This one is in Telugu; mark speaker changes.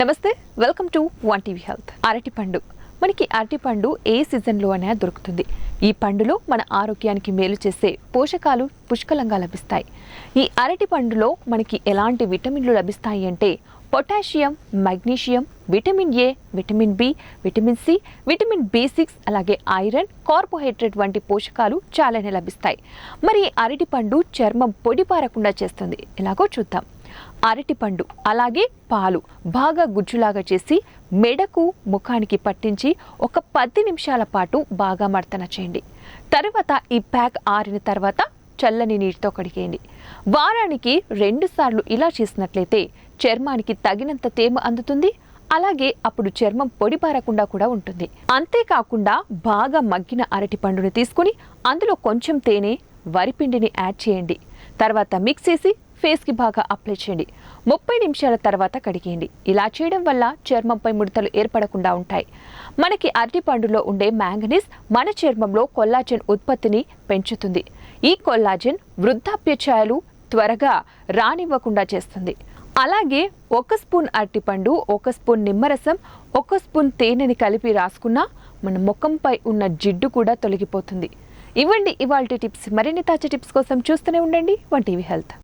Speaker 1: నమస్తే, welcome to one TV health. అరటిపండు మనకి అరటిపండు ఏ సీజన్లో అయినా దొరుకుతుంది. ఈ పండులో మన ఆరోగ్యానికి మేలు చేసే పోషకాలు పుష్కలంగా లభిస్తాయి. ఈ అరటిపండులో మనకి ఎలాంటి విటమిన్లు లభిస్తాయి అంటే potassium, magnesium, vitamin A, vitamin B, vitamin C, vitamin బి6, అలాగే ఐరన్, కార్బోహైడ్రేట్ వంటి పోషకాలు చాలానే లభిస్తాయి. మరి అరటిపండు చర్మం పొడిపారకుండా చేస్తుంది. ఎలాగో చూద్దాం. అరటిపండు అలాగే పాలు బాగా గుజ్జులాగా చేసి మెడకు ముఖానికి పట్టించి ఒక 10 నిమిషాల పాటు బాగా మర్దన చేయండి. తర్వాత ఈ ప్యాక్ ఆరిన తర్వాత చల్లని నీటితో కడిగేయండి. వారానికి 2 సార్లు ఇలా చేసినట్లయితే చర్మానికి తగినంత తేమ అందుతుంది. అలాగే అప్పుడు చర్మం పొడిపారకుండా కూడా ఉంటుంది. అంతేకాకుండా బాగా మగ్గిన అరటిపండుని తీసుకుని అందులో కొంచెం తేనె, వరిపిండిని యాడ్ చేయండి. తర్వాత మిక్స్ చేసి ఫేస్కి బాగా అప్లై చేయండి. 30 నిమిషాల తర్వాత కడిగేయండి. ఇలా చేయడం వల్ల చర్మంపై ముడతలు ఏర్పడకుండా ఉంటాయి. మనకి అరటిపండులో ఉండే మ్యాంగనీస్ మన చర్మంలో కొల్లాజెన్ ఉత్పత్తిని పెంచుతుంది. ఈ కొల్లాజెన్ వృద్ధాప్య ఛాయలు త్వరగా రానివ్వకుండా చేస్తుంది. అలాగే 1 స్పూన్ అరటిపండు, 1 స్పూన్ నిమ్మరసం, 1 స్పూన్ తేనెని కలిపి రాసుకున్నా మన ముఖంపై ఉన్న జిడ్డు కూడా తొలగిపోతుంది. ఇవ్వండి ఇవాల్టి టిప్స్. మరిన్ని తాజా టిప్స్ కోసం చూస్తూనే ఉండండి వన్ టీవీ హెల్త్.